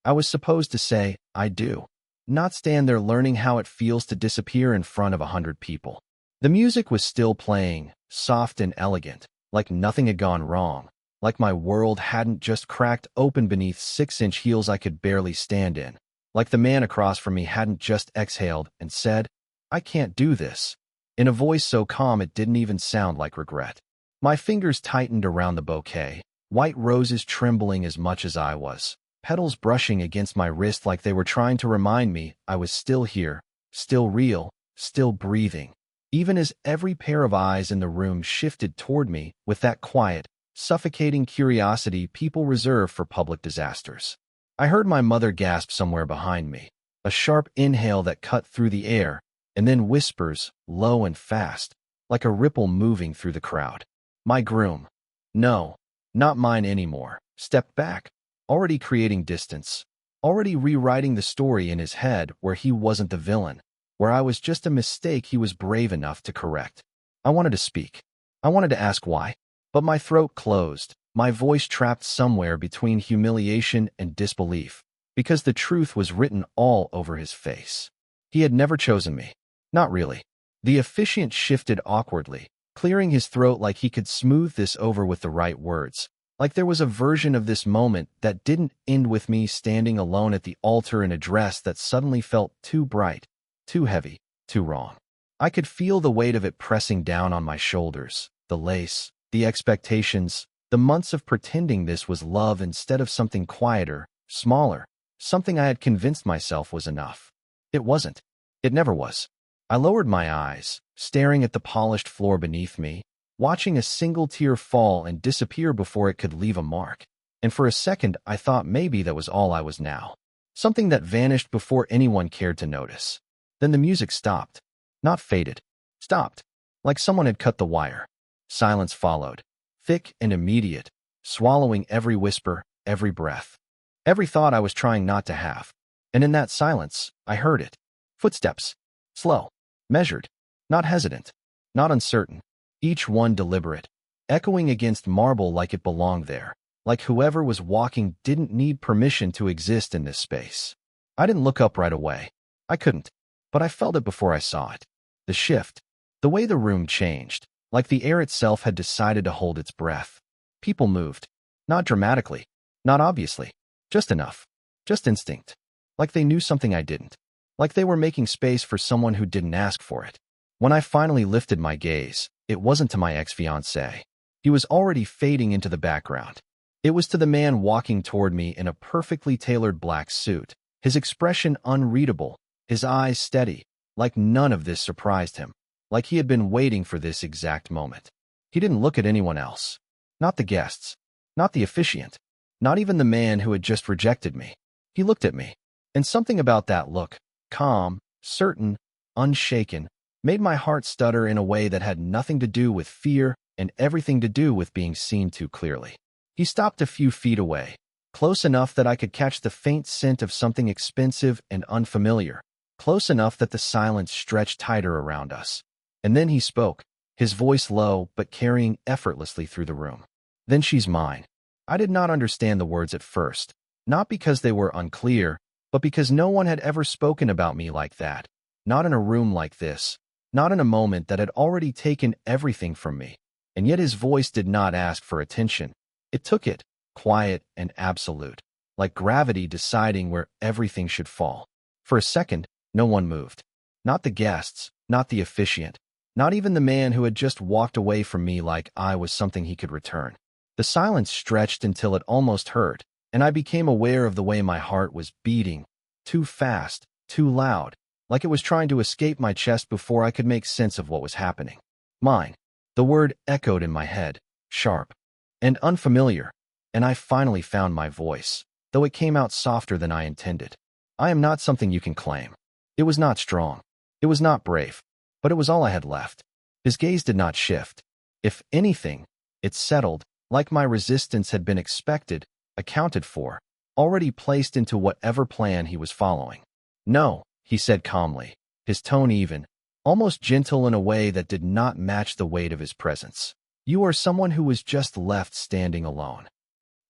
I was supposed to say, I do. Not stand there learning how it feels to disappear in front of 100 people. The music was still playing, soft and elegant, like nothing had gone wrong, like my world hadn't just cracked open beneath 6-inch heels I could barely stand in, like the man across from me hadn't just exhaled and said, I can't do this, in a voice so calm it didn't even sound like regret. My fingers tightened around the bouquet, white roses trembling as much as I was, petals brushing against my wrist like they were trying to remind me I was still here, still real, still breathing, even as every pair of eyes in the room shifted toward me with that quiet, suffocating curiosity people reserve for public disasters. I heard my mother gasp somewhere behind me, a sharp inhale that cut through the air, and then whispers, low and fast, like a ripple moving through the crowd. My groom. No, not mine anymore. Stepped back, already creating distance, already rewriting the story in his head where he wasn't the villain, where I was just a mistake he was brave enough to correct. I wanted to speak. I wanted to ask why. But my throat closed, my voice trapped somewhere between humiliation and disbelief, because the truth was written all over his face. He had never chosen me. Not really. The officiant shifted awkwardly, clearing his throat like he could smooth this over with the right words, like there was a version of this moment that didn't end with me standing alone at the altar in a dress that suddenly felt too bright, too heavy, too wrong. I could feel the weight of it pressing down on my shoulders, the lace, the expectations, the months of pretending this was love instead of something quieter, smaller, something I had convinced myself was enough. It wasn't. It never was. I lowered my eyes, staring at the polished floor beneath me, watching a single tear fall and disappear before it could leave a mark. And for a second, I thought maybe that was all I was now. Something that vanished before anyone cared to notice. Then the music stopped. Not faded. Stopped. Like someone had cut the wire. Silence followed. Thick and immediate, swallowing every whisper, every breath. Every thought I was trying not to have. And in that silence, I heard it. Footsteps. Slow. Measured. Not hesitant. Not uncertain. Each one deliberate. Echoing against marble like it belonged there. Like whoever was walking didn't need permission to exist in this space. I didn't look up right away. I couldn't. But I felt it before I saw it. The shift. The way the room changed. Like the air itself had decided to hold its breath. People moved. Not dramatically. Not obviously. Just enough. Just instinct. Like they knew something I didn't. Like they were making space for someone who didn't ask for it. When I finally lifted my gaze, it wasn't to my ex-fiancé. He was already fading into the background. It was to the man walking toward me in a perfectly tailored black suit, his expression unreadable, his eyes steady, like none of this surprised him, like he had been waiting for this exact moment. He didn't look at anyone else. Not the guests. Not the officiant. Not even the man who had just rejected me. He looked at me. And something about that look, calm, certain, unshaken, made my heart stutter in a way that had nothing to do with fear and everything to do with being seen too clearly. He stopped a few feet away, close enough that I could catch the faint scent of something expensive and unfamiliar, close enough that the silence stretched tighter around us. And then he spoke, his voice low but carrying effortlessly through the room. Then she's mine. I did not understand the words at first, not because they were unclear, but because no one had ever spoken about me like that, not in a room like this, not in a moment that had already taken everything from me. And yet his voice did not ask for attention. It took it, quiet and absolute, like gravity deciding where everything should fall. For a second, no one moved. Not the guests, not the officiant, not even the man who had just walked away from me like I was something he could return. The silence stretched until it almost hurt, and I became aware of the way my heart was beating, too fast, too loud, like it was trying to escape my chest before I could make sense of what was happening. Mine. The word echoed in my head, sharp and unfamiliar, and I finally found my voice, though it came out softer than I intended. I am not something you can claim. It was not strong. It was not brave, but it was all I had left. His gaze did not shift. If anything, it settled, like my resistance had been expected, accounted for, already placed into whatever plan he was following. No, he said calmly, his tone even, almost gentle in a way that did not match the weight of his presence. You are someone who was just left standing alone.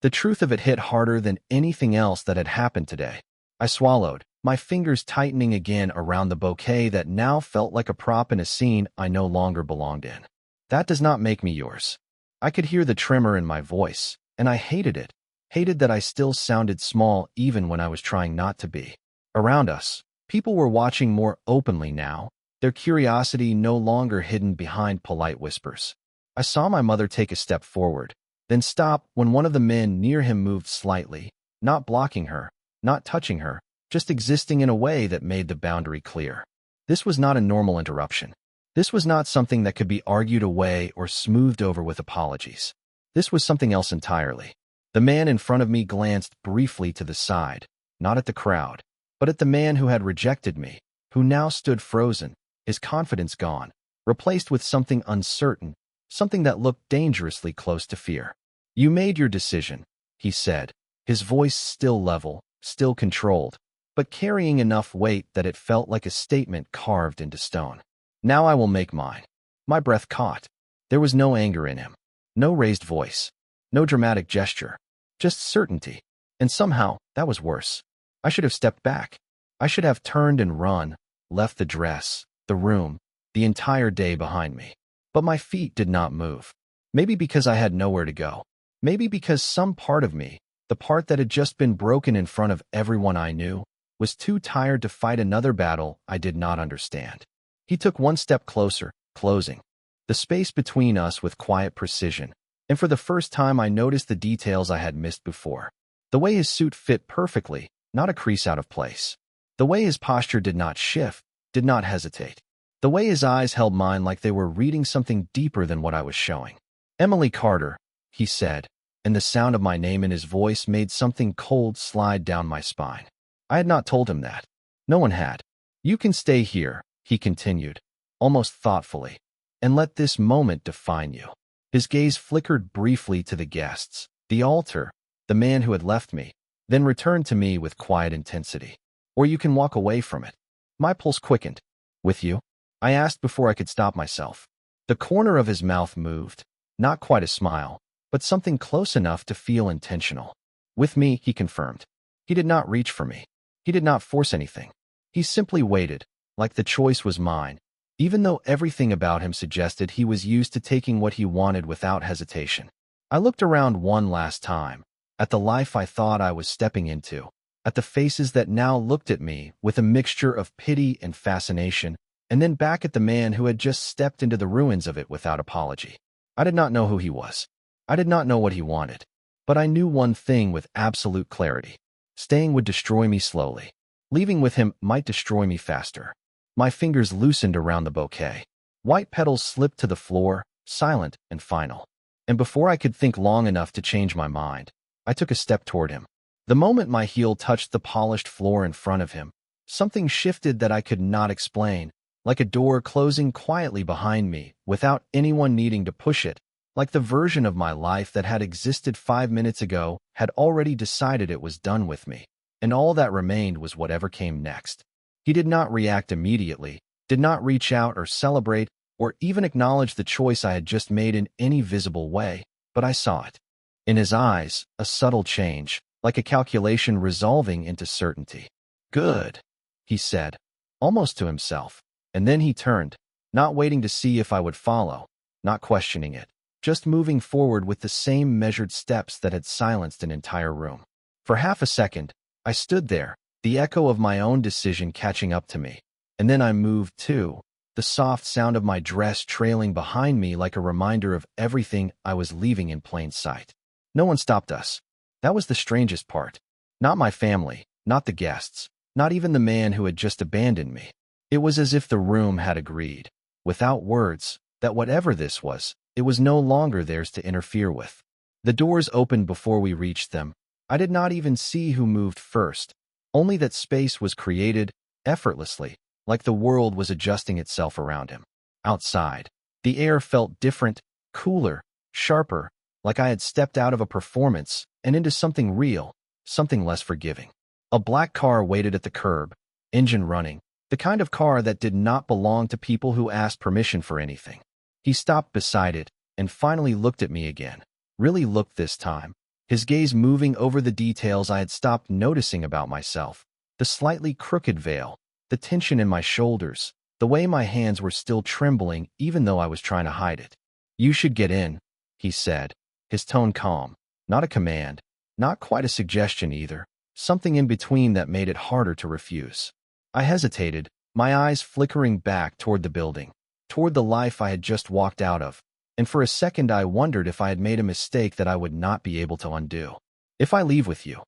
The truth of it hit harder than anything else that had happened today. I swallowed, my fingers tightening again around the bouquet that now felt like a prop in a scene I no longer belonged in. That does not make me yours. I could hear the tremor in my voice, and I hated it. Hated that I still sounded small even when I was trying not to be. Around us, people were watching more openly now, their curiosity no longer hidden behind polite whispers. I saw my mother take a step forward, then stop when one of the men near him moved slightly, not blocking her, not touching her, just existing in a way that made the boundary clear. This was not a normal interruption. This was not something that could be argued away or smoothed over with apologies. This was something else entirely. The man in front of me glanced briefly to the side, not at the crowd, but at the man who had rejected me, who now stood frozen, his confidence gone, replaced with something uncertain, something that looked dangerously close to fear. "You made your decision," he said, his voice still level, still controlled, but carrying enough weight that it felt like a statement carved into stone. "Now I will make mine." My breath caught. There was no anger in him, no raised voice, no dramatic gesture, just certainty. And somehow, that was worse. I should have stepped back. I should have turned and run, left the dress, the room, the entire day behind me. But my feet did not move. Maybe because I had nowhere to go. Maybe because some part of me, the part that had just been broken in front of everyone I knew, was too tired to fight another battle I did not understand. He took one step closer, closing the space between us with quiet precision, and for the first time I noticed the details I had missed before. The way his suit fit perfectly, not a crease out of place. The way his posture did not shift, did not hesitate. The way his eyes held mine like they were reading something deeper than what I was showing. "Emily Carter," he said, and the sound of my name in his voice made something cold slide down my spine. I had not told him that. No one had. "You can stay here," he continued, almost thoughtfully, "and let this moment define you." His gaze flickered briefly to the guests, the altar, the man who had left me, then returned to me with quiet intensity. "Or you can walk away from it." My pulse quickened. "With you?" I asked before I could stop myself. The corner of his mouth moved, not quite a smile, but something close enough to feel intentional. "With me," he confirmed. He did not reach for me. He did not force anything. He simply waited, like the choice was mine, even though everything about him suggested he was used to taking what he wanted without hesitation. I looked around one last time, at the life I thought I was stepping into, at the faces that now looked at me with a mixture of pity and fascination, and then back at the man who had just stepped into the ruins of it without apology. I did not know who he was. I did not know what he wanted. But I knew one thing with absolute clarity. Staying would destroy me slowly. Leaving with him might destroy me faster. My fingers loosened around the bouquet. White petals slipped to the floor, silent and final. And before I could think long enough to change my mind, I took a step toward him. The moment my heel touched the polished floor in front of him, something shifted that I could not explain, like a door closing quietly behind me without anyone needing to push it, like the version of my life that had existed 5 minutes ago had already decided it was done with me, and all that remained was whatever came next. He did not react immediately, did not reach out or celebrate, or even acknowledge the choice I had just made in any visible way, but I saw it. In his eyes, a subtle change, like a calculation resolving into certainty. "Good," he said, almost to himself, and then he turned, not waiting to see if I would follow, not questioning it, just moving forward with the same measured steps that had silenced an entire room. For half a second, I stood there, the echo of my own decision catching up to me, and then I moved too, the soft sound of my dress trailing behind me like a reminder of everything I was leaving in plain sight. No one stopped us. That was the strangest part. Not my family, not the guests, not even the man who had just abandoned me. It was as if the room had agreed, without words, that whatever this was, it was no longer theirs to interfere with. The doors opened before we reached them. I did not even see who moved first, only that space was created, effortlessly, like the world was adjusting itself around him. Outside, the air felt different, cooler, sharper, like I had stepped out of a performance and into something real, something less forgiving. A black car waited at the curb, engine running, the kind of car that did not belong to people who asked permission for anything. He stopped beside it and finally looked at me again, really looked this time, his gaze moving over the details I had stopped noticing about myself. The slightly crooked veil, the tension in my shoulders, the way my hands were still trembling even though I was trying to hide it. "You should get in," he said, his tone calm, not a command, not quite a suggestion either, something in between that made it harder to refuse. I hesitated, my eyes flickering back toward the building, toward the life I had just walked out of, and for a second I wondered if I had made a mistake that I would not be able to undo. "If I leave with you,"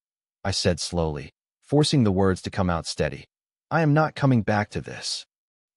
I said slowly, forcing the words to come out steady, "I am not coming back to this."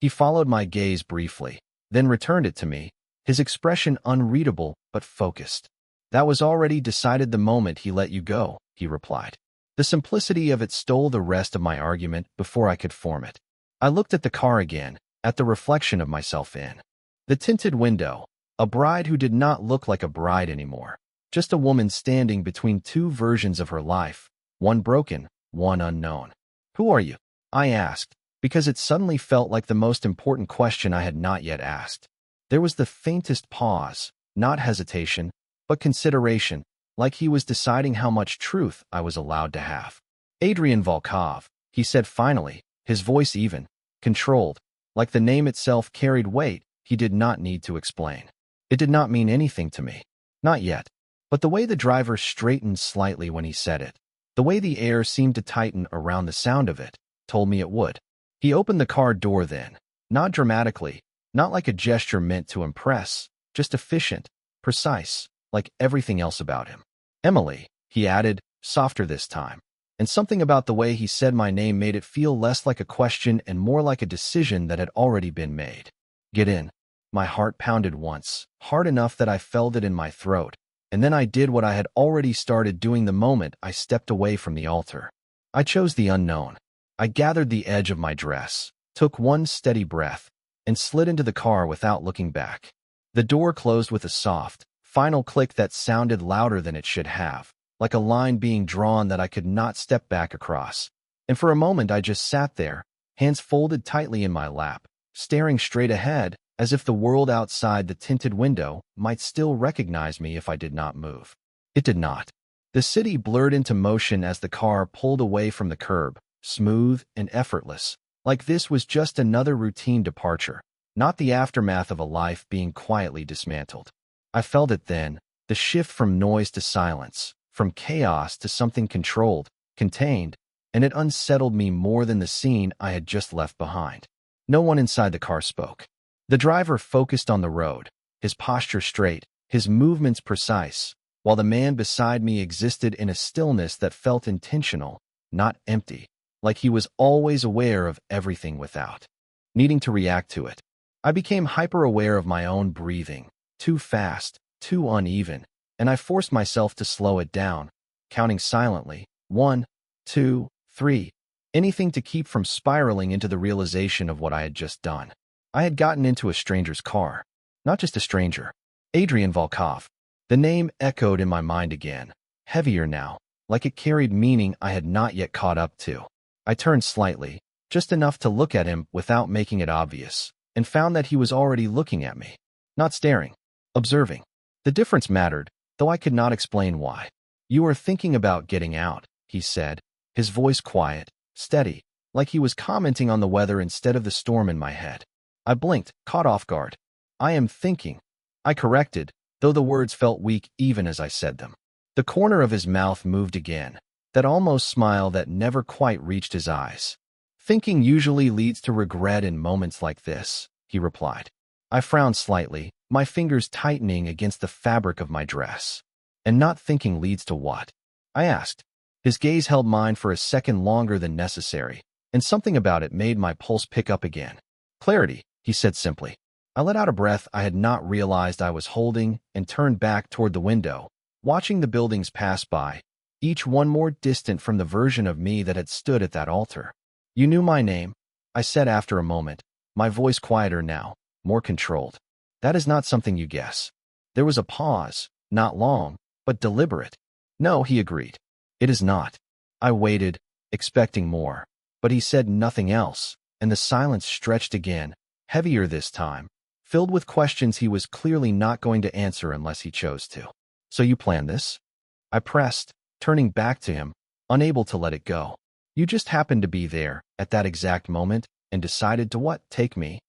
He followed my gaze briefly, then returned it to me, his expression unreadable but focused. "That was already decided the moment he let you go," he replied. The simplicity of it stole the rest of my argument before I could form it. I looked at the car again, at the reflection of myself in the tinted window, a bride who did not look like a bride anymore, just a woman standing between two versions of her life, one broken, one unknown. "Who are you?" I asked, because it suddenly felt like the most important question I had not yet asked. There was the faintest pause, not hesitation, but consideration, like he was deciding how much truth I was allowed to have. "Adrian Volkov," he said finally, his voice even, controlled, like the name itself carried weight he did not need to explain. It did not mean anything to me. Not yet. But the way the driver straightened slightly when he said it, the way the air seemed to tighten around the sound of it, told me it would. He opened the car door then, not dramatically, not like a gesture meant to impress, just efficient, precise, like everything else about him. "Emily," he added, softer this time, and something about the way he said my name made it feel less like a question and more like a decision that had already been made. "Get in." My heart pounded once, hard enough that I felt it in my throat, and then I did what I had already started doing the moment I stepped away from the altar. I chose the unknown. I gathered the edge of my dress, took one steady breath, and slid into the car without looking back. The door closed with a soft, final click that sounded louder than it should have, like a line being drawn that I could not step back across. And for a moment I just sat there, hands folded tightly in my lap, staring straight ahead, as if the world outside the tinted window might still recognize me if I did not move. It did not. The city blurred into motion as the car pulled away from the curb, smooth and effortless, like this was just another routine departure, not the aftermath of a life being quietly dismantled. I felt it then, the shift from noise to silence, from chaos to something controlled, contained, and it unsettled me more than the scene I had just left behind. No one inside the car spoke. The driver focused on the road, his posture straight, his movements precise, while the man beside me existed in a stillness that felt intentional, not empty, like he was always aware of everything without needing to react to it. I became hyper-aware of my own breathing, too fast, too uneven, and I forced myself to slow it down, counting silently, 1, 2, 3, anything to keep from spiraling into the realization of what I had just done. I had gotten into a stranger's car. Not just a stranger. Adrian Volkov. The name echoed in my mind again, heavier now, like it carried meaning I had not yet caught up to. I turned slightly, just enough to look at him without making it obvious, and found that he was already looking at me. Not staring. Observing. The difference mattered, though I could not explain why. "You are thinking about getting out," he said, his voice quiet, steady, like he was commenting on the weather instead of the storm in my head. I blinked, caught off guard. "I am thinking," I corrected, though the words felt weak even as I said them. The corner of his mouth moved again, that almost smile that never quite reached his eyes. "Thinking usually leads to regret in moments like this," he replied. I frowned slightly, my fingers tightening against the fabric of my dress. "And not thinking leads to what?" I asked. His gaze held mine for a second longer than necessary, and something about it made my pulse pick up again. "Clarity," he said simply. I let out a breath I had not realized I was holding and turned back toward the window, watching the buildings pass by, each one more distant from the version of me that had stood at that altar. "You knew my name," I said after a moment, my voice quieter now, more controlled. "That is not something you guess." There was a pause, not long, but deliberate. "No," he agreed. "It is not." I waited, expecting more, but he said nothing else, and the silence stretched again, heavier this time, filled with questions he was clearly not going to answer unless he chose to. "So you planned this?" I pressed, turning back to him, unable to let it go. You just happened to be there, at that exact moment, and decided to what? Take me?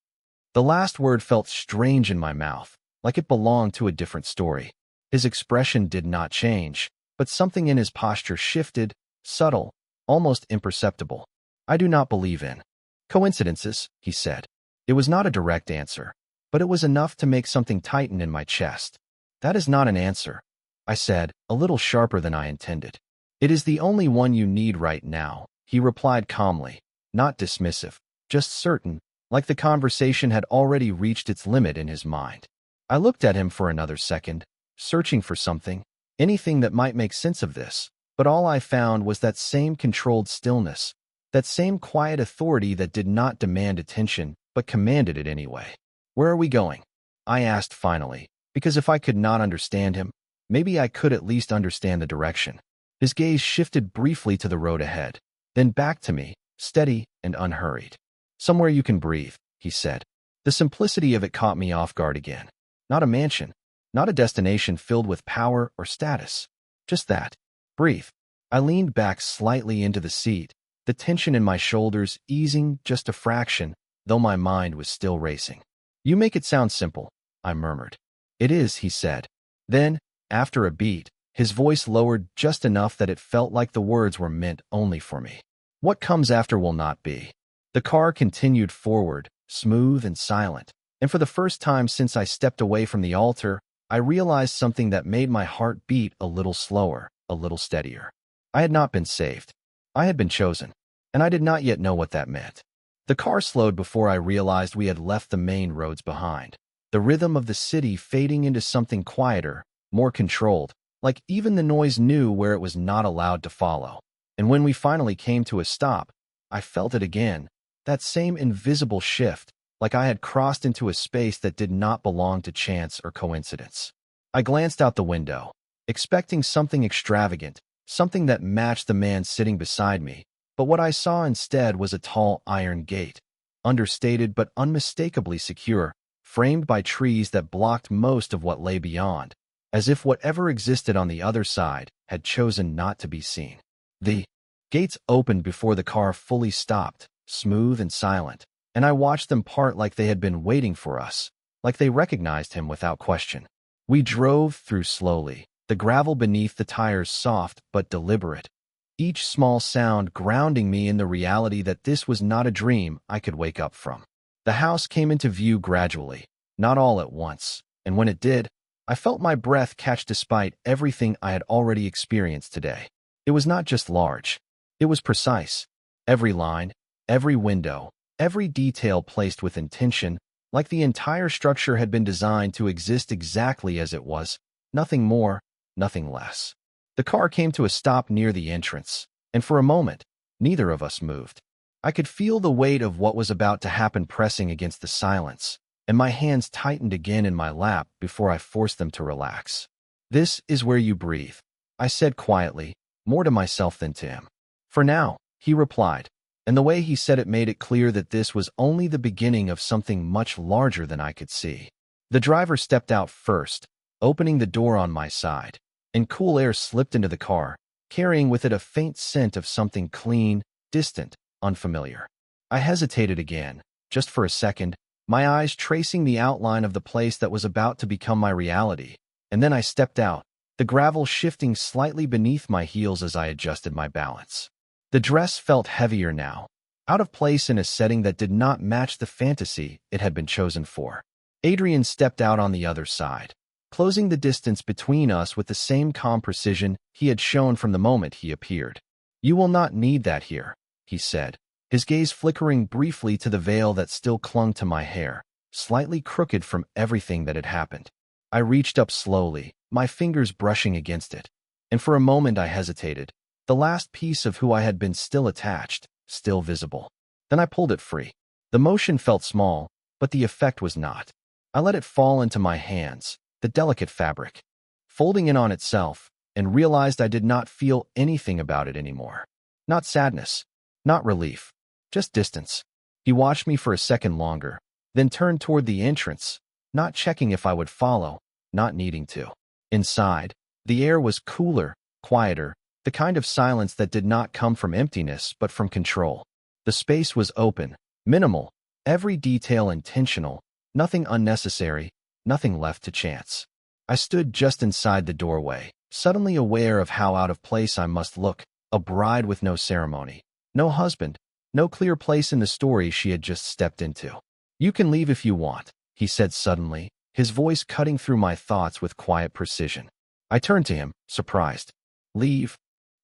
The last word felt strange in my mouth, like it belonged to a different story. His expression did not change, but something in his posture shifted, subtle, almost imperceptible. I do not believe in coincidences, he said. It was not a direct answer, but it was enough to make something tighten in my chest. That is not an answer, I said, a little sharper than I intended. It is the only one you need right now, he replied calmly, not dismissive, just certain, like the conversation had already reached its limit in his mind. I looked at him for another second, searching for something, anything that might make sense of this, but all I found was that same controlled stillness, that same quiet authority that did not demand attention, but commanded it anyway. Where are we going? I asked finally, because if I could not understand him, maybe I could at least understand the direction. His gaze shifted briefly to the road ahead, then back to me, steady and unhurried. Somewhere you can breathe, he said. The simplicity of it caught me off guard again. Not a mansion, not a destination filled with power or status. Just that. Breathe. I leaned back slightly into the seat, the tension in my shoulders easing just a fraction, though my mind was still racing. You make it sound simple, I murmured. It is, he said. Then, after a beat, his voice lowered just enough that it felt like the words were meant only for me. What comes after will not be. The car continued forward, smooth and silent, and for the first time since I stepped away from the altar, I realized something that made my heart beat a little slower, a little steadier. I had not been saved. I had been chosen, and I did not yet know what that meant. The car slowed before I realized we had left the main roads behind, the rhythm of the city fading into something quieter, more controlled, like even the noise knew where it was not allowed to follow. And when we finally came to a stop, I felt it again, that same invisible shift, like I had crossed into a space that did not belong to chance or coincidence. I glanced out the window, expecting something extravagant, something that matched the man sitting beside me, but what I saw instead was a tall iron gate, understated but unmistakably secure, framed by trees that blocked most of what lay beyond, as if whatever existed on the other side had chosen not to be seen. The gates opened before the car fully stopped, smooth and silent, and I watched them part like they had been waiting for us, like they recognized him without question. We drove through slowly, the gravel beneath the tires soft but deliberate, each small sound grounding me in the reality that this was not a dream I could wake up from. The house came into view gradually, not all at once, and when it did, I felt my breath catch despite everything I had already experienced today. It was not just large. It was precise. Every line, every window, every detail placed with intention, like the entire structure had been designed to exist exactly as it was, nothing more, nothing less. The car came to a stop near the entrance, and for a moment, neither of us moved. I could feel the weight of what was about to happen pressing against the silence, and my hands tightened again in my lap before I forced them to relax. This is where you breathe, I said quietly, more to myself than to him. For now, he replied, and the way he said it made it clear that this was only the beginning of something much larger than I could see. The driver stepped out first, opening the door on my side, and cool air slipped into the car, carrying with it a faint scent of something clean, distant, unfamiliar. I hesitated again, just for a second, my eyes tracing the outline of the place that was about to become my reality, and then I stepped out, the gravel shifting slightly beneath my heels as I adjusted my balance. The dress felt heavier now, out of place in a setting that did not match the fantasy it had been chosen for. Adrian stepped out on the other side, closing the distance between us with the same calm precision he had shown from the moment he appeared. You will not need that here, he said, his gaze flickering briefly to the veil that still clung to my hair, slightly crooked from everything that had happened. I reached up slowly, my fingers brushing against it, and for a moment I hesitated, the last piece of who I had been still attached, still visible. Then I pulled it free. The motion felt small, but the effect was not. I let it fall into my hands, the delicate fabric, folding in on itself, and realized I did not feel anything about it anymore. Not sadness, not relief, just distance. He watched me for a second longer, then turned toward the entrance, not checking if I would follow, not needing to. Inside, the air was cooler, quieter, the kind of silence that did not come from emptiness but from control. The space was open, minimal, every detail intentional, nothing unnecessary, nothing left to chance. I stood just inside the doorway, suddenly aware of how out of place I must look, a bride with no ceremony, no husband, no clear place in the story she had just stepped into. "You can leave if you want," he said suddenly, his voice cutting through my thoughts with quiet precision. I turned to him, surprised. "Leave?"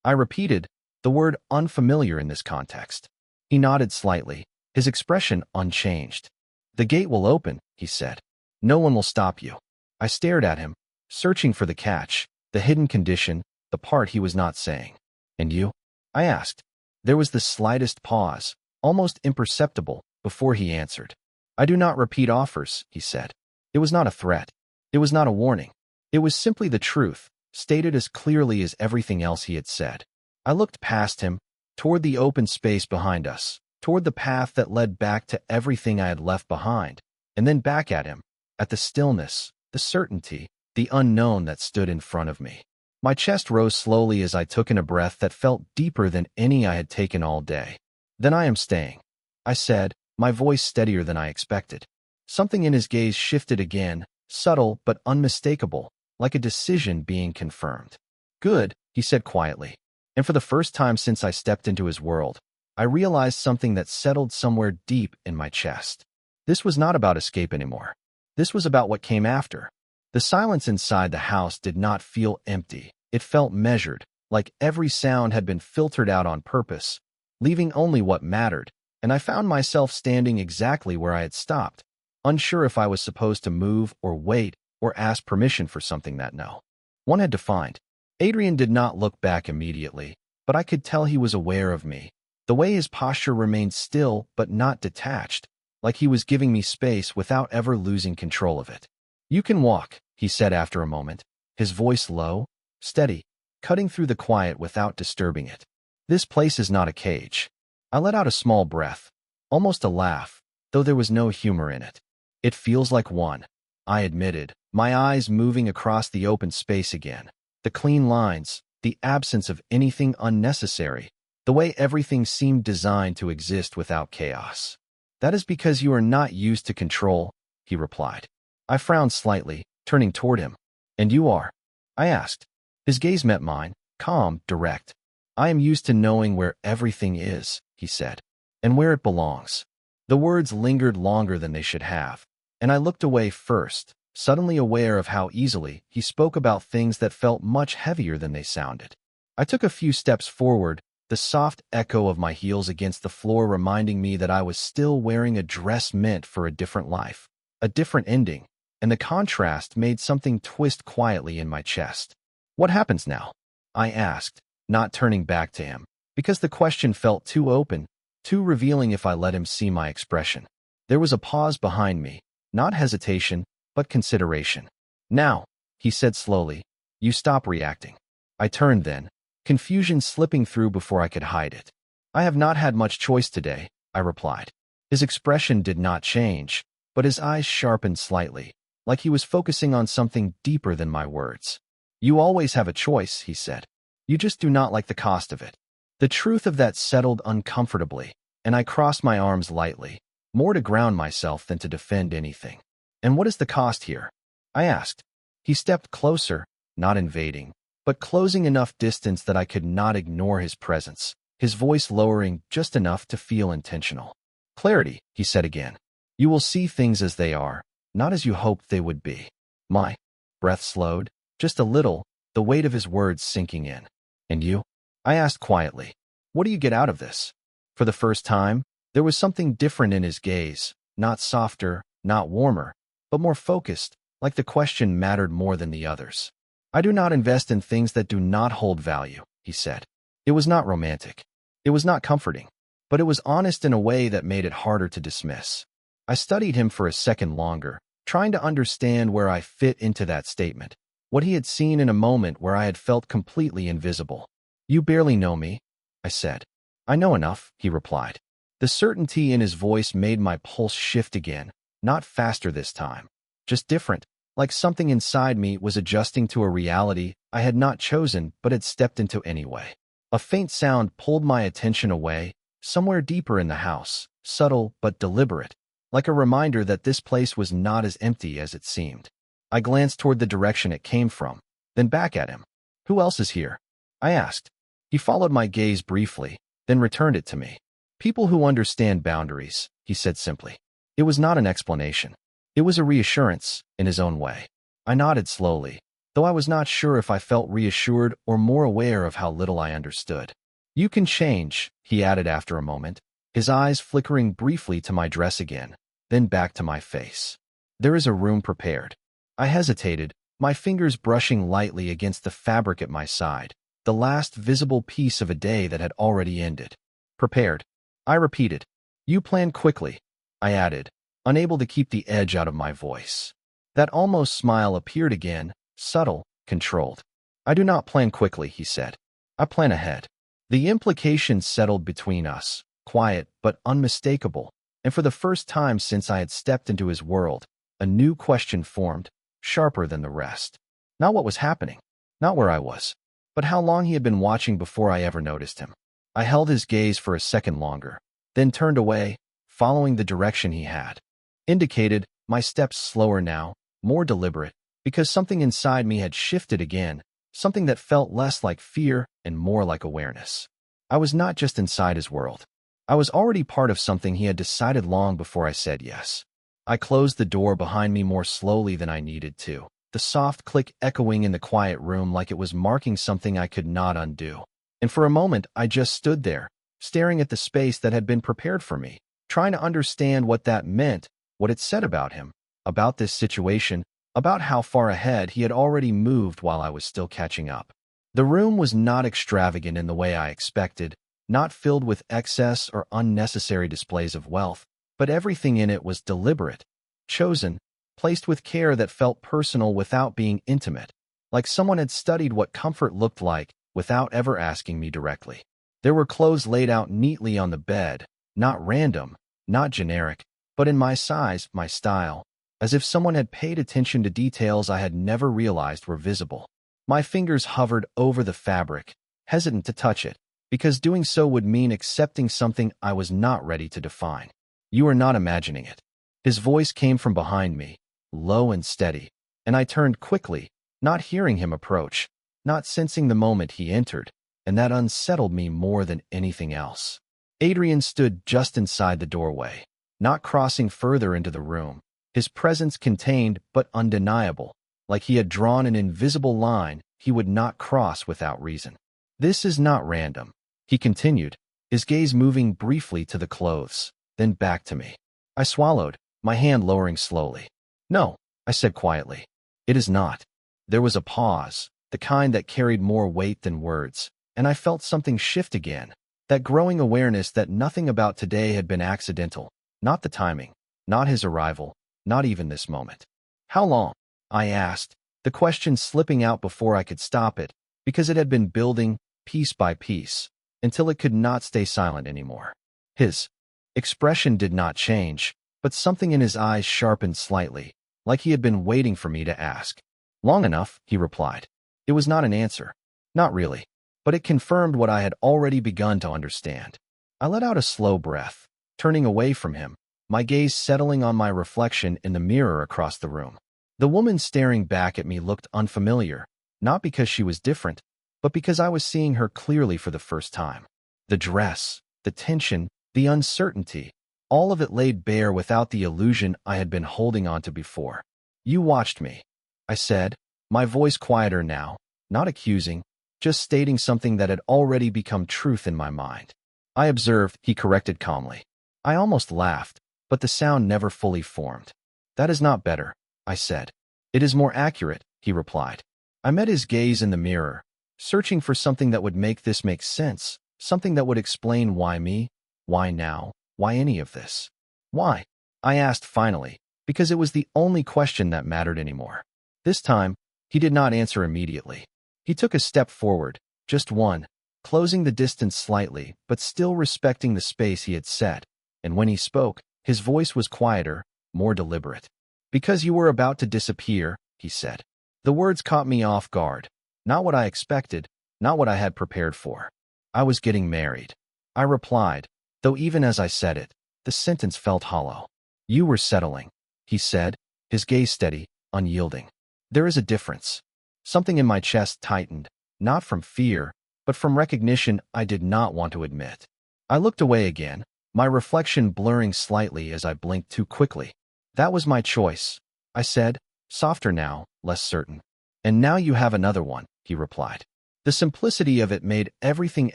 I repeated, the word unfamiliar in this context. He nodded slightly, his expression unchanged. "The gate will open," he said. "No one will stop you." I stared at him, searching for the catch, the hidden condition, the part he was not saying. "And you?" I asked. There was the slightest pause, almost imperceptible, before he answered. "I do not repeat offers," he said. It was not a threat. It was not a warning. It was simply the truth, stated as clearly as everything else he had said. I looked past him, toward the open space behind us, toward the path that led back to everything I had left behind, and then back at him, at the stillness, the certainty, the unknown that stood in front of me. My chest rose slowly as I took in a breath that felt deeper than any I had taken all day. "Then I am staying," I said, my voice steadier than I expected. Something in his gaze shifted again, subtle but unmistakable, like a decision being confirmed. "Good," he said quietly. And for the first time since I stepped into his world, I realized something that settled somewhere deep in my chest. This was not about escape anymore. This was about what came after. The silence inside the house did not feel empty. It felt measured, like every sound had been filtered out on purpose, leaving only what mattered, and I found myself standing exactly where I had stopped, unsure if I was supposed to move or wait or ask permission for something that no one had defined. Adrian did not look back immediately, but I could tell he was aware of me. The way his posture remained still but not detached, like he was giving me space without ever losing control of it. "You can walk," he said after a moment, his voice low, steady, cutting through the quiet without disturbing it. "This place is not a cage." I let out a small breath, almost a laugh, though there was no humor in it. "It feels like one," I admitted, my eyes moving across the open space again. The clean lines, the absence of anything unnecessary, the way everything seemed designed to exist without chaos. "That is because you are not used to control," he replied. I frowned slightly, turning toward him. "And you are?" I asked. His gaze met mine, calm, direct. "I am used to knowing where everything is," he said, "and where it belongs." The words lingered longer than they should have, and I looked away first, suddenly aware of how easily he spoke about things that felt much heavier than they sounded. I took a few steps forward, the soft echo of my heels against the floor reminding me that I was still wearing a dress meant for a different life, a different ending, and the contrast made something twist quietly in my chest. "What happens now?" I asked, not turning back to him, because the question felt too open, too revealing if I let him see my expression. There was a pause behind me, not hesitation, but consideration. "Now," he said slowly, "you stop reacting." I turned then, confusion slipping through before I could hide it. "I have not had much choice today," I replied. His expression did not change, but his eyes sharpened slightly, like he was focusing on something deeper than my words. "You always have a choice," he said. "You just do not like the cost of it." The truth of that settled uncomfortably, and I crossed my arms lightly, more to ground myself than to defend anything. "And what is the cost here?" I asked. He stepped closer, not invading, but closing enough distance that I could not ignore his presence, his voice lowering just enough to feel intentional. "Clarity," he said again. "You will see things as they are, not as you hoped they would be." My breath slowed, just a little, the weight of his words sinking in. "And you?" I asked quietly. "What do you get out of this?" For the first time, there was something different in his gaze, not softer, not warmer, but more focused, like the question mattered more than the others. "I do not invest in things that do not hold value," he said. It was not romantic. It was not comforting, but it was honest in a way that made it harder to dismiss. I studied him for a second longer, trying to understand where I fit into that statement, what he had seen in a moment where I had felt completely invisible. "You barely know me," I said. "I know enough," he replied. The certainty in his voice made my pulse shift again, not faster this time, just different, like something inside me was adjusting to a reality I had not chosen but had stepped into anyway. A faint sound pulled my attention away, somewhere deeper in the house, subtle but deliberate, like a reminder that this place was not as empty as it seemed. I glanced toward the direction it came from, then back at him. "Who else is here?" I asked. He followed my gaze briefly, then returned it to me. "People who understand boundaries," he said simply. It was not an explanation. It was a reassurance, in his own way. I nodded slowly, though I was not sure if I felt reassured or more aware of how little I understood. "You can change," he added after a moment, his eyes flickering briefly to my dress again, then back to my face. "There is a room prepared." I hesitated, my fingers brushing lightly against the fabric at my side, the last visible piece of a day that had already ended. "Prepared," I repeated. "You plan quickly," I added, unable to keep the edge out of my voice. That almost smile appeared again, subtle, controlled. "I do not plan quickly," he said. "I plan ahead." The implication settled between us, quiet but unmistakable, and for the first time since I had stepped into his world, a new question formed, sharper than the rest. Not what was happening, not where I was, but how long he had been watching before I ever noticed him. I held his gaze for a second longer, then turned away, following the direction he had indicated, my steps slower now, more deliberate, because something inside me had shifted again, something that felt less like fear and more like awareness. I was not just inside his world. I was already part of something he had decided long before I said yes. I closed the door behind me more slowly than I needed to, the soft click echoing in the quiet room like it was marking something I could not undo. And for a moment, I just stood there, staring at the space that had been prepared for me, trying to understand what that meant, what it said about him, about this situation, about how far ahead he had already moved while I was still catching up. The room was not extravagant in the way I expected, not filled with excess or unnecessary displays of wealth, but everything in it was deliberate, chosen, placed with care that felt personal without being intimate, like someone had studied what comfort looked like without ever asking me directly. There were clothes laid out neatly on the bed, not random, not generic, but in my size, my style, as if someone had paid attention to details I had never realized were visible. My fingers hovered over the fabric, hesitant to touch it, because doing so would mean accepting something I was not ready to define. "You are not imagining it." His voice came from behind me, low and steady, and I turned quickly, not hearing him approach, not sensing the moment he entered, and that unsettled me more than anything else. Adrian stood just inside the doorway, not crossing further into the room, his presence contained but undeniable, like he had drawn an invisible line he would not cross without reason. "This is not random," he continued, his gaze moving briefly to the clothes, then back to me. I swallowed, my hand lowering slowly. "No," I said quietly. "It is not." There was a pause, the kind that carried more weight than words, and I felt something shift again, that growing awareness that nothing about today had been accidental, not the timing, not his arrival, not even this moment. "How long?" I asked, the question slipping out before I could stop it, because it had been building, piece by piece, until it could not stay silent anymore. His expression did not change, but something in his eyes sharpened slightly, like he had been waiting for me to ask. "Long enough," he replied. It was not an answer. Not really. But it confirmed what I had already begun to understand. I let out a slow breath, turning away from him, my gaze settling on my reflection in the mirror across the room. The woman staring back at me looked unfamiliar, not because she was different, but because I was seeing her clearly for the first time. The dress, the tension, the uncertainty, all of it laid bare without the illusion I had been holding on to before. "You watched me," I said, my voice quieter now, not accusing, just stating something that had already become truth in my mind. "I observed," he corrected calmly. I almost laughed, but the sound never fully formed. "That is not better," I said. "It is more accurate," he replied. I met his gaze in the mirror, searching for something that would make this make sense, something that would explain why me, why now, why any of this. "Why?" I asked finally, because it was the only question that mattered anymore. This time, he did not answer immediately. He took a step forward, just one, closing the distance slightly, but still respecting the space he had set, and when he spoke, his voice was quieter, more deliberate. "Because you were about to disappear," he said. The words caught me off guard. Not what I expected, not what I had prepared for. I was getting married. I replied, though even as I said it, the sentence felt hollow. You were settling, he said, his gaze steady, unyielding. There is a difference. Something in my chest tightened, not from fear, but from recognition I did not want to admit. I looked away again, my reflection blurring slightly as I blinked too quickly. That was my choice, I said, softer now, less certain. And now you have another one, he replied. The simplicity of it made everything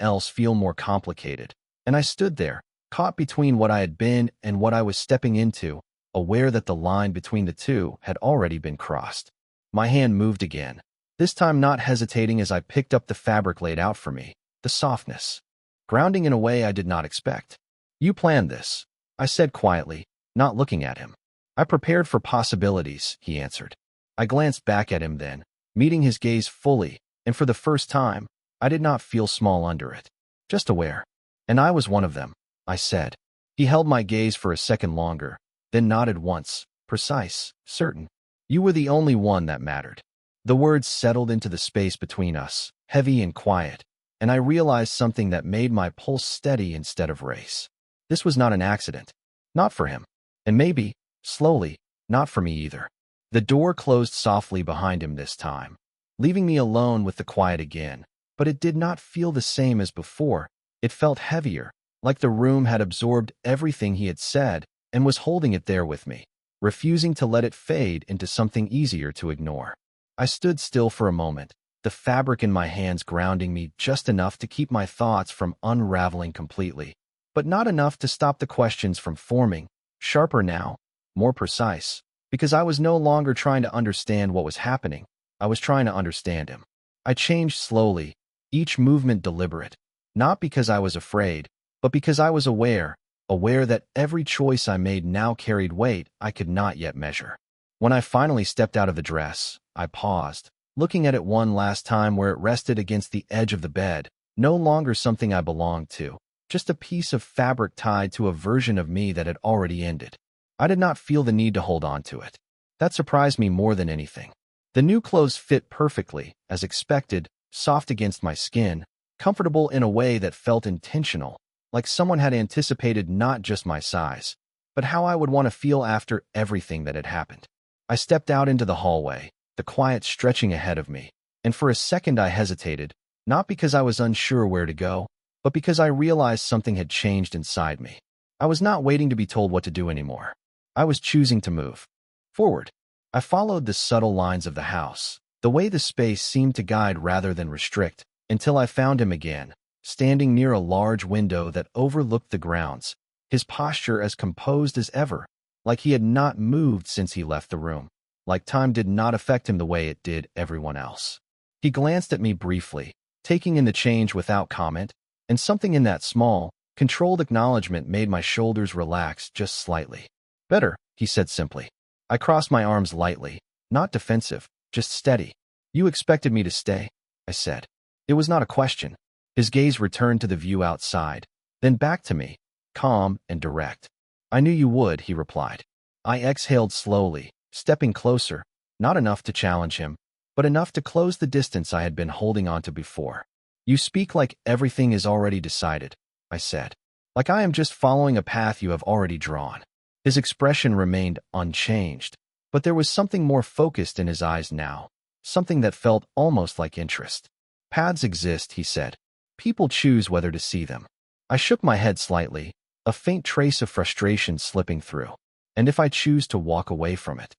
else feel more complicated, and I stood there, caught between what I had been and what I was stepping into, aware that the line between the two had already been crossed. My hand moved again, this time not hesitating as I picked up the fabric laid out for me, the softness, grounding in a way I did not expect. You planned this, I said quietly, not looking at him. I prepared for possibilities, he answered. I glanced back at him then, meeting his gaze fully, and for the first time, I did not feel small under it, just aware. And I was one of them, I said. He held my gaze for a second longer, then nodded once, precise, certain. You were the only one that mattered. The words settled into the space between us, heavy and quiet, and I realized something that made my pulse steady instead of race. This was not an accident. Not for him. And maybe, slowly, not for me either. The door closed softly behind him this time, leaving me alone with the quiet again, but it did not feel the same as before. It felt heavier, like the room had absorbed everything he had said and was holding it there with me, refusing to let it fade into something easier to ignore. I stood still for a moment, the fabric in my hands grounding me just enough to keep my thoughts from unraveling completely, but not enough to stop the questions from forming, sharper now, more precise, because I was no longer trying to understand what was happening. I was trying to understand him. I changed slowly, each movement deliberate, not because I was afraid, but because I was aware that every choice I made now carried weight I could not yet measure. When I finally stepped out of the dress, I paused, looking at it one last time where it rested against the edge of the bed, no longer something I belonged to, just a piece of fabric tied to a version of me that had already ended. I did not feel the need to hold on to it. That surprised me more than anything. The new clothes fit perfectly, as expected, soft against my skin, comfortable in a way that felt intentional, like someone had anticipated not just my size, but how I would want to feel after everything that had happened. I stepped out into the hallway, the quiet stretching ahead of me, and for a second I hesitated, not because I was unsure where to go, but because I realized something had changed inside me. I was not waiting to be told what to do anymore. I was choosing to move forward. I followed the subtle lines of the house, the way the space seemed to guide rather than restrict, until I found him again, standing near a large window that overlooked the grounds, his posture as composed as ever, like he had not moved since he left the room, like time did not affect him the way it did everyone else. He glanced at me briefly, taking in the change without comment, and something in that small, controlled acknowledgement made my shoulders relax just slightly. Better, he said simply. I crossed my arms lightly, not defensive, just steady. You expected me to stay, I said. It was not a question. His gaze returned to the view outside, then back to me, calm and direct. I knew you would, he replied. I exhaled slowly, stepping closer, not enough to challenge him, but enough to close the distance I had been holding onto before. You speak like everything is already decided, I said. Like I am just following a path you have already drawn. His expression remained unchanged, but there was something more focused in his eyes now, something that felt almost like interest. Paths exist, he said. People choose whether to see them. I shook my head slightly, a faint trace of frustration slipping through. And if I choose to walk away from it?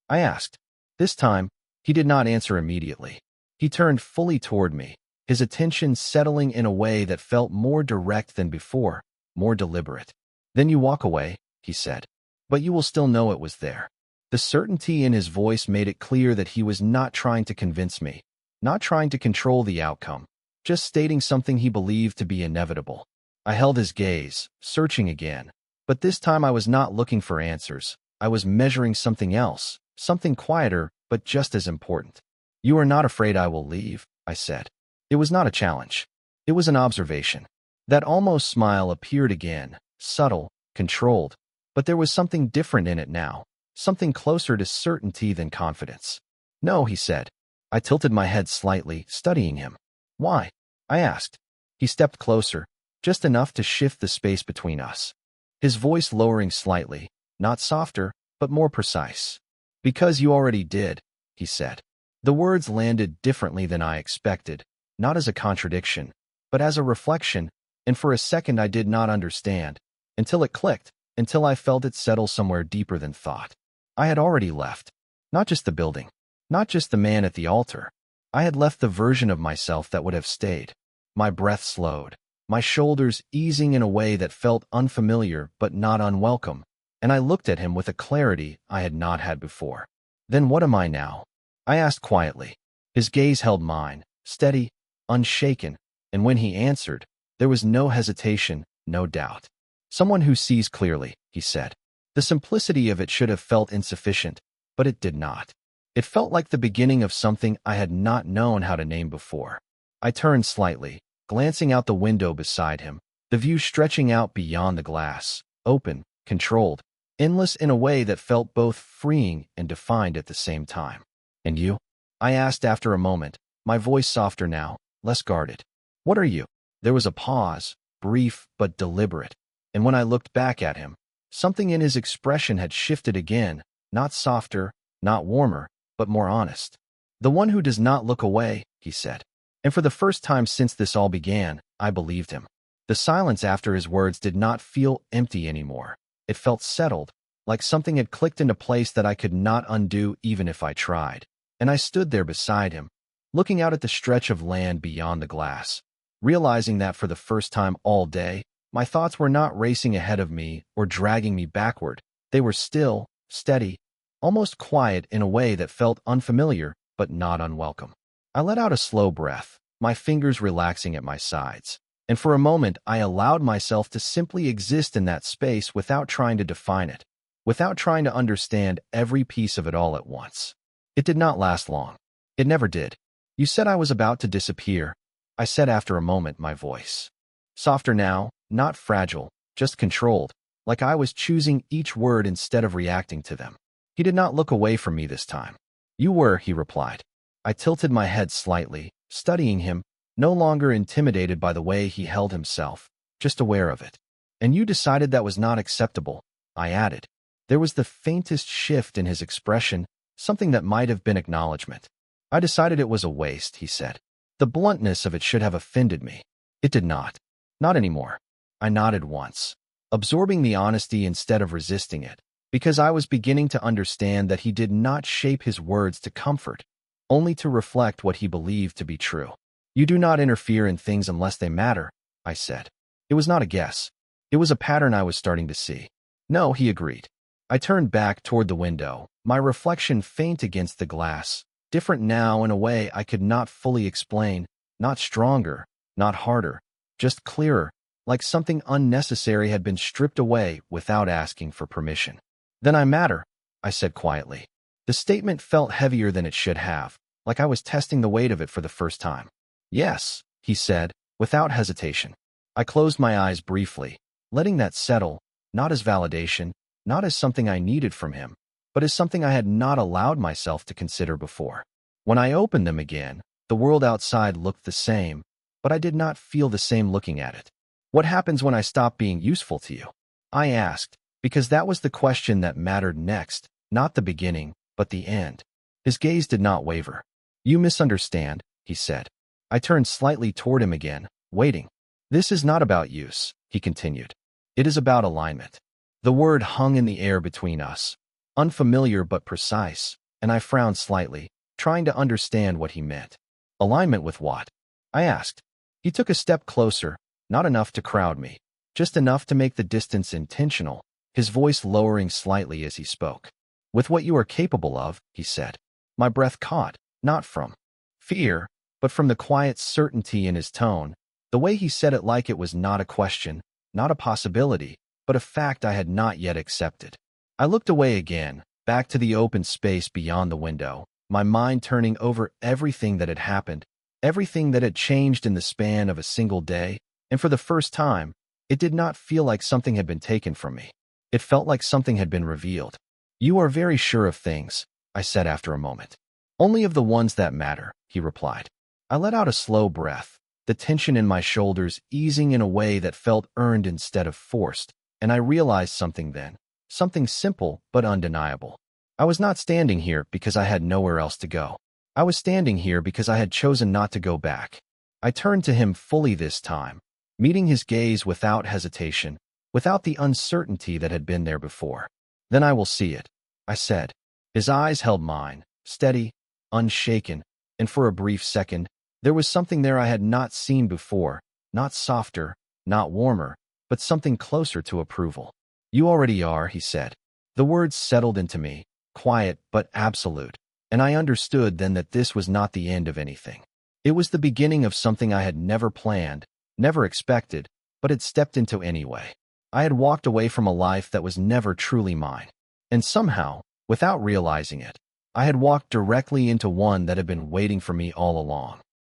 I asked. This time, he did not answer immediately. He turned fully toward me, his attention settling in a way that felt more direct than before, more deliberate. Then you walk away, he said. But you will still know it was there. The certainty in his voice made it clear that he was not trying to convince me, not trying to control the outcome, just stating something he believed to be inevitable. I held his gaze, searching again, but this time I was not looking for answers. I was measuring something else, something quieter, but just as important. You are not afraid I will leave, I said. It was not a challenge. It was an observation. That almost smile appeared again, subtle, controlled, but there was something different in it now, something closer to certainty than confidence. No, he said. I tilted my head slightly, studying him. Why? I asked. He stepped closer, just enough to shift the space between us. His voice lowering slightly, not softer, but more precise. Because you already did, he said. The words landed differently than I expected, not as a contradiction, but as a reflection, and for a second I did not understand, until it clicked, until I felt it settle somewhere deeper than thought. I had already left. Not just the building, not just the man at the altar. I had left the version of myself that would have stayed. My breath slowed, my shoulders easing in a way that felt unfamiliar but not unwelcome, and I looked at him with a clarity I had not had before. Then what am I now? I asked quietly. His gaze held mine, steady, unshaken, and when he answered, there was no hesitation, no doubt. Someone who sees clearly, he said. The simplicity of it should have felt insufficient, but it did not. It felt like the beginning of something I had not known how to name before. I turned slightly, glancing out the window beside him, the view stretching out beyond the glass, open, controlled, endless in a way that felt both freeing and defined at the same time. And you? I asked after a moment, my voice softer now, less guarded. What are you? There was a pause, brief but deliberate, and when I looked back at him, something in his expression had shifted again, not softer, not warmer, but more honest. The one who does not look away, he said. And for the first time since this all began, I believed him. The silence after his words did not feel empty anymore. It felt settled, like something had clicked into place that I could not undo even if I tried. And I stood there beside him, looking out at the stretch of land beyond the glass, realizing that for the first time all day, my thoughts were not racing ahead of me or dragging me backward. They were still, steady, almost quiet in a way that felt unfamiliar but not unwelcome. I let out a slow breath, my fingers relaxing at my sides, and for a moment I allowed myself to simply exist in that space without trying to define it, without trying to understand every piece of it all at once. It did not last long. It never did. You said I was about to disappear, I said after a moment, my voice softer now, not fragile, just controlled, like I was choosing each word instead of reacting to them. He did not look away from me this time. You were, he replied. I tilted my head slightly, studying him, no longer intimidated by the way he held himself, just aware of it. And you decided that was not acceptable, I added. There was the faintest shift in his expression, something that might have been acknowledgement. I decided it was a waste, he said. The bluntness of it should have offended me. It did not. Not anymore. I nodded once, absorbing the honesty instead of resisting it, because I was beginning to understand that he did not shape his words to comfort, only to reflect what he believed to be true. You do not interfere in things unless they matter, I said. It was not a guess. It was a pattern I was starting to see. No, he agreed. I turned back toward the window, my reflection faint against the glass, different now in a way I could not fully explain, not stronger, not harder, just clearer, like something unnecessary had been stripped away without asking for permission. Then I matter, I said quietly. The statement felt heavier than it should have, like I was testing the weight of it for the first time. Yes, he said, without hesitation. I closed my eyes briefly, letting that settle, not as validation, not as something I needed from him, but as something I had not allowed myself to consider before. When I opened them again, the world outside looked the same, but I did not feel the same looking at it. What happens when I stop being useful to you? I asked, because that was the question that mattered next, not the beginning, but the end. His gaze did not waver. You misunderstand, he said. I turned slightly toward him again, waiting. This is not about use, he continued. It is about alignment. The word hung in the air between us, unfamiliar but precise, and I frowned slightly, trying to understand what he meant. Alignment with what? I asked. He took a step closer, not enough to crowd me, just enough to make the distance intentional, his voice lowering slightly as he spoke. With what you are capable of, he said. My breath caught, not from fear, but from the quiet certainty in his tone, the way he said it like it was not a question, not a possibility, but a fact I had not yet accepted. I looked away again, back to the open space beyond the window, my mind turning over everything that had happened, everything that had changed in the span of a single day, and for the first time, it did not feel like something had been taken from me. It felt like something had been revealed. You are very sure of things, I said after a moment. Only of the ones that matter, he replied. I let out a slow breath, the tension in my shoulders easing in a way that felt earned instead of forced, and I realized something then, something simple but undeniable. I was not standing here because I had nowhere else to go. I was standing here because I had chosen not to go back. I turned to him fully this time, meeting his gaze without hesitation, without the uncertainty that had been there before. Then I will see it, I said. His eyes held mine, steady, unshaken, and for a brief second, there was something there I had not seen before, not softer, not warmer, but something closer to approval. You already are, he said. The words settled into me, quiet but absolute, and I understood then that this was not the end of anything. It was the beginning of something I had never planned, never expected, but had stepped into anyway. I had walked away from a life that was never truly mine. And somehow, without realizing it, I had walked directly into one that had been waiting for me all along.